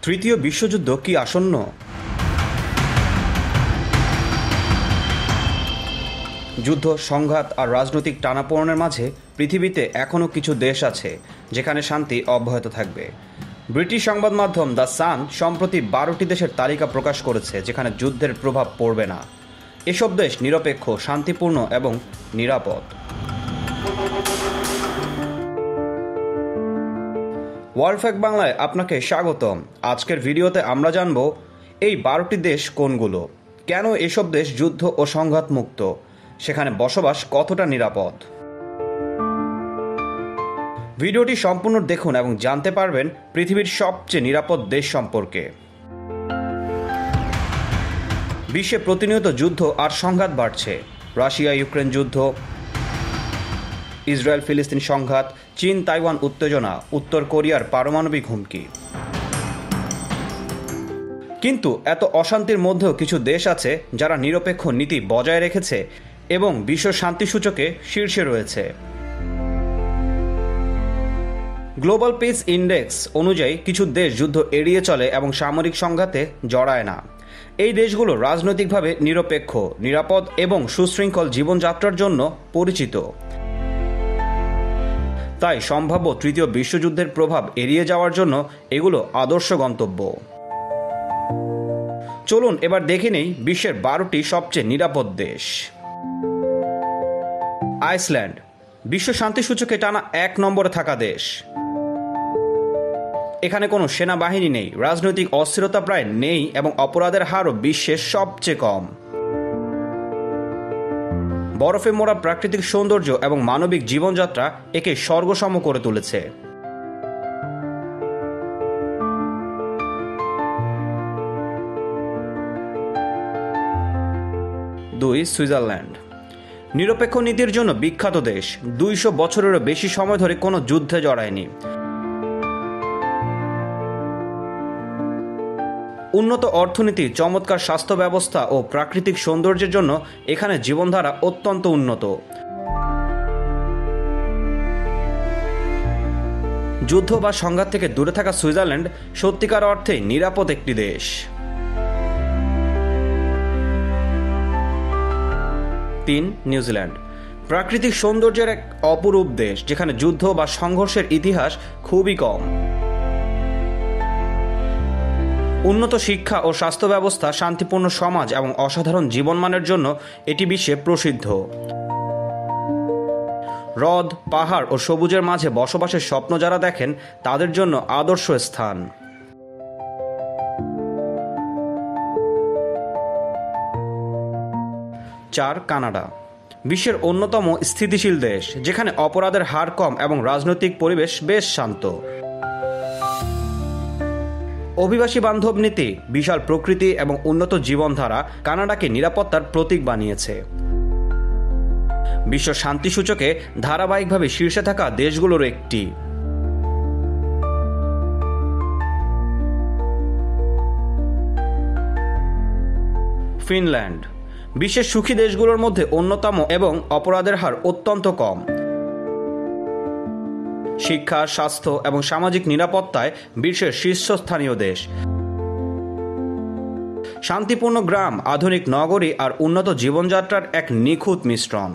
তৃতীয় বিশ্বযুদ্ধ কি আসন্ন? যুদ্ধ, সংঘাত আর রাজনৈতিক টানাপোড়েনের মাঝে পৃথিবীতে এখনও কিছু দেশ আছে যেখানে শান্তি অব্যাহত থাকবে। ব্রিটিশ সংবাদ মাধ্যম দ্য সান সম্প্রতি 12টি দেশের তালিকা প্রকাশ করেছে যেখানে যুদ্ধের প্রভাব পড়বে না। এসব দেশ নিরপেক্ষ, শান্তিপূর্ণ এবং নিরাপদ। ওয়ার্ল্ড ফ্যাক্ট বাংলায় আপনাকে স্বাগতম। আজকের ভিডিওতে আমরা জানব এই 12টি দেশ কোনগুলো, কেন এসব দেশ যুদ্ধ ও সংঘাত মুক্ত, সেখানে বসবাস কতটা নিরাপদ। ভিডিওটি সম্পূর্ণ দেখুন এবং জানতে পারবেন পৃথিবীর সবচেয়ে নিরাপদ দেশ সম্পর্কে। বিশ্বে প্রতিনিয়ত যুদ্ধ আর সংঘাত বাড়ছে। রাশিয়া ইউক্রেন যুদ্ধ, ইসরায়েল ফিলিস্তিন সংঘাত, চীন তাইওয়ান উত্তেজনা, উত্তর কোরিয়ার পারমাণবিক হুমকি। কিন্তু এত অশান্তির মধ্যেও কিছু দেশ আছে যারা নিরপেক্ষ নীতি বজায় রেখেছে এবং বিশ্ব শান্তি সূচকে শীর্ষে রয়েছে। গ্লোবাল পিস ইন্ডেক্স অনুযায়ী কিছু দেশ যুদ্ধ এড়িয়ে চলে এবং সামরিক সংঘাতে জড়ায় না। এই দেশগুলো রাজনৈতিকভাবে নিরপেক্ষ, নিরাপদ এবং সুশৃঙ্খল জীবনযাত্রার জন্য পরিচিত। তাই সম্ভাব্য তৃতীয় বিশ্বযুদ্ধের প্রভাব এড়িয়ে যাওয়ার জন্য এগুলো আদর্শ গন্তব্য। চলুন এবার দেখে নেই বিশ্বের 12টি সবচেয়ে নিরাপদ দেশ। আইসল্যান্ড বিশ্ব শান্তি সূচকে টানা 1 নম্বরে থাকা দেশ। এখানে কোনো সেনাবাহিনী নেই, রাজনৈতিক অস্থিরতা প্রায় নেই এবং অপরাধের হারও বিশ্বের সবচেয়ে কম। বরফে মোড়া প্রাকৃতিক সৌন্দর্য এবং মানবিক জীবনযাত্রা একে স্বর্গসম করে তুলেছে। 2. সুইজারল্যান্ড নিরপেক্ষ নীতির জন্য বিখ্যাত দেশ। 200 বছরেরও বেশি সময় ধরে কোনো যুদ্ধে জড়ায়নি। উন্নত অর্থনীতি, চমৎকার স্বাস্থ্য ব্যবস্থা ও প্রাকৃতিক সৌন্দর্যের জন্য এখানে জীবনধারা অত্যন্ত উন্নত। যুদ্ধ বা সংঘাত থেকে দূরে থাকা সুইজারল্যান্ড সত্যিকার অর্থে নিরাপদ একটি দেশ। 3. নিউজিল্যান্ড প্রাকৃতিক সৌন্দর্যের এক অপরূপ দেশ যেখানে যুদ্ধ বা সংঘর্ষের ইতিহাস খুবই কম। উন্নত শিক্ষা ও স্বাস্থ্য ব্যবস্থা, শান্তিপূর্ণ সমাজ এবং অসাধারণ জীবনমানের জন্য এটি বিশ্বে প্রসিদ্ধ। হ্রদ, পাহাড় ও সবুজের মাঝে বসবাসের স্বপ্ন যারা দেখেন তাদের জন্য আদর্শ স্থান। 4. কানাডা বিশ্বের অন্যতম স্থিতিশীল দেশ যেখানে অপরাধের হার কম এবং রাজনৈতিক পরিবেশ বেশ শান্ত। অভিবাসী বান্ধব নীতি, বিশাল প্রকৃতি এবং উন্নত জীবনধারা কানাডাকে নিরাপত্তার প্রতীক বানিয়েছে। বিশ্ব শান্তি সূচকে ধারাবাহিকভাবে শীর্ষে থাকা দেশগুলোর একটি। ফিনল্যান্ড বিশ্বের সুখী দেশগুলোর মধ্যে অন্যতম এবং অপরাধের হার অত্যন্ত কম। শিক্ষা, স্বাস্থ্য এবং সামাজিক নিরাপত্তায় বিশ্বের শীর্ষস্থানীয় দেশ। শান্তিপূর্ণ গ্রাম, আধুনিক নগরী আর উন্নত জীবনযাত্রার এক নিখুঁত মিশ্রণ।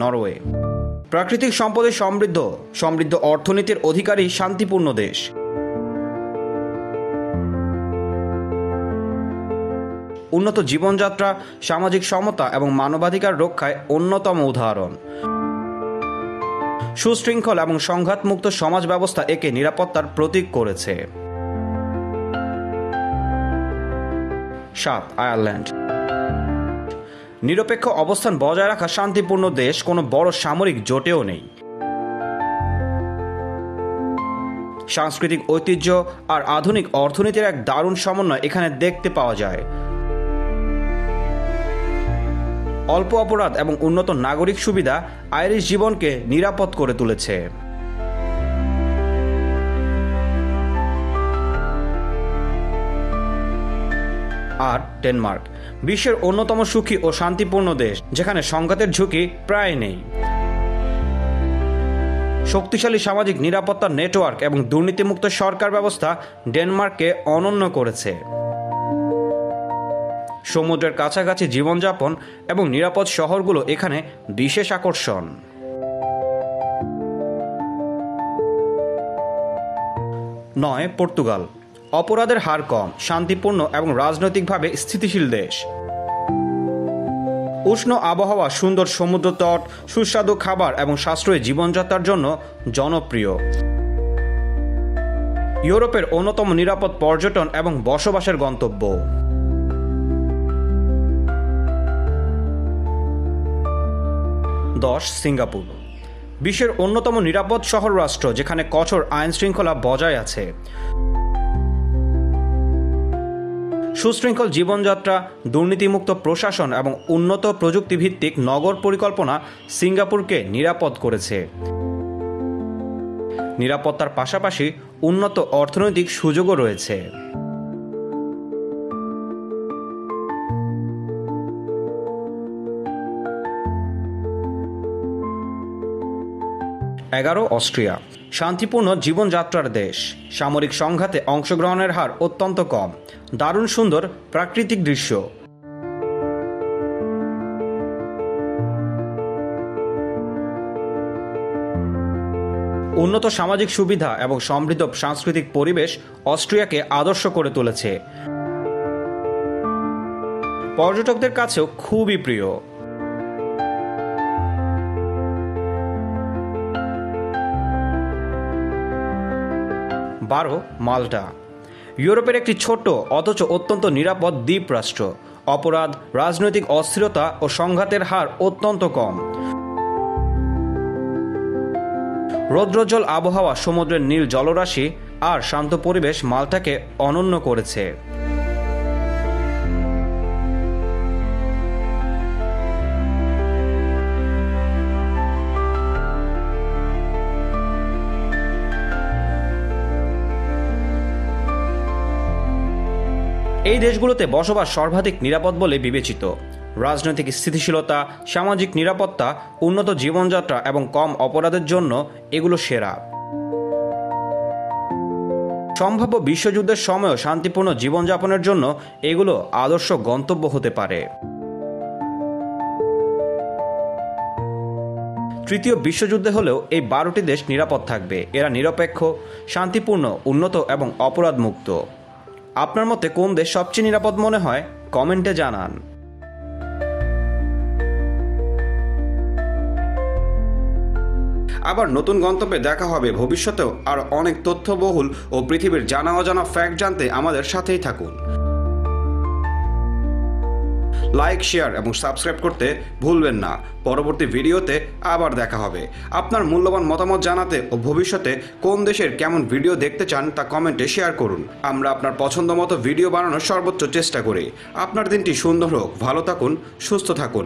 নরওয়ে প্রাকৃতিক সম্পদে সমৃদ্ধ অর্থনীতির অধিকারী শান্তিপূর্ণ দেশ। উন্নত জীবনযাত্রা, সামাজিক সমতা এবং মানবাধিকার রক্ষায় অন্যতম উদাহরণ। সুশৃঙ্খল এবং সংঘাতমুক্ত সমাজ ব্যবস্থা একে নিরাপত্তার প্রতীক করেছে। 7. আয়ারল্যান্ড নিরপেক্ষ অবস্থান বজায় রাখা শান্তিপূর্ণ দেশ, কোনো বড় সামরিক জোটেও নেই। সাংস্কৃতিক ঐতিহ্য আর আধুনিক অর্থনীতির এক দারুণ সমন্বয় এখানে দেখতে পাওয়া যায়। অল্প অপরাধ এবং উন্নত নাগরিক সুবিধা আইরিশ জীবনকে নিরাপদ করে তুলেছে। আর ডেনমার্ক বিশ্বের অন্যতম সুখী ও শান্তিপূর্ণ দেশ, যেখানে সংঘাতের ঝুঁকি প্রায় নেই। শক্তিশালী সামাজিক নিরাপত্তার নেটওয়ার্ক এবং দুর্নীতিমুক্ত সরকার ব্যবস্থা ডেনমার্ককে অনন্য করেছে। সমুদ্রের কাছাকাছি জীবনযাপন এবং নিরাপদ শহরগুলো এখানে বিশেষ আকর্ষণ। 9. পর্তুগাল। অপরাধের হার কম, শান্তিপূর্ণ এবং রাজনৈতিকভাবে স্থিতিশীল দেশ। উষ্ণ আবহাওয়া, সুন্দর সমুদ্র তট, সুস্বাদু খাবার এবং সাশ্রয়ী জীবনযাত্রার জন্য জনপ্রিয়। ইউরোপের অন্যতম নিরাপদ পর্যটন এবং বসবাসের গন্তব্য। 10. সিঙ্গাপুর। বিশ্বের অন্যতম নিরাপদ শহর রাষ্ট্র, যেখানে কঠোর আইন শৃঙ্খলা বজায় আছে। সুশৃঙ্খল জীবনযাত্রা, দুর্নীতিমুক্ত প্রশাসন এবং উন্নত প্রযুক্তিভিত্তিক নগর পরিকল্পনা সিঙ্গাপুরকে নিরাপদ করেছে। নিরাপত্তার পাশাপাশি উন্নত অর্থনৈতিক সুযোগও রয়েছে। 11. অস্ট্রিয়া। শান্তিপূর্ণ জীবনযাত্রার দেশ, সামরিক সংঘাতে অংশগ্রহণের হার অত্যন্ত কম, দারুণ সুন্দর প্রাকৃতিক দৃশ্য। উন্নত সামাজিক সুবিধা এবং সমৃদ্ধ সাংস্কৃতিক পরিবেশ অস্ট্রিয়াকে আদর্শ করে তুলেছে, পর্যটকদের কাছেও খুবই প্রিয়। 12. মাল্টা। ইউরোপের একটি ছোট্ট অথচ অত্যন্ত নিরাপদ দ্বীপ রাষ্ট্র। অপরাধ, রাজনৈতিক অস্থিরতা ও সংঘাতের হার অত্যন্ত কম। রৌদ্রোজ্জ্বল আবহাওয়া, সমুদ্রের নীল জলরাশি আর শান্ত পরিবেশ মাল্টাকে অনন্য করেছে। এই দেশগুলোতে বসবাস সর্বাধিক নিরাপদ বলে বিবেচিত। রাজনৈতিক স্থিতিশীলতা, সামাজিক নিরাপত্তা, উন্নত জীবনযাত্রা এবং কম অপরাধের জন্য এগুলো সেরা। সম্ভাব্য বিশ্বযুদ্ধের সময়ও শান্তিপূর্ণ জীবনযাপনের জন্য এগুলো আদর্শ গন্তব্য হতে পারে। তৃতীয় বিশ্বযুদ্ধে হলেও এই 12টি দেশ নিরাপদ থাকবে। এরা নিরপেক্ষ, শান্তিপূর্ণ, উন্নত এবং অপরাধমুক্ত। আপনার মতে কোন দেশ সবচেয়ে নিরাপদ মনে হয়? কমেন্টে জানান। আবার নতুন গন্তব্যে দেখা হবে ভবিষ্যতেও। আর অনেক তথ্যবহুল ও পৃথিবীর জানা অজানা ফ্যাক্ট জানতে আমাদের সাথেই থাকুন। লাইক, শেয়ার এবং সাবস্ক্রাইব করতে ভুলবেন না। পরবর্তী ভিডিওতে আবার দেখা হবে। আপনার মূল্যবান মতামত জানাতে ও ভবিষ্যতে কোন দেশের কেমন ভিডিও দেখতে চান তা কমেন্টে শেয়ার করুন। আমরা আপনার পছন্দ মতো ভিডিও বানানোর সর্বোচ্চ চেষ্টা করি। আপনার দিনটি সুন্দর হোক, ভালো থাকুন, সুস্থ থাকুন।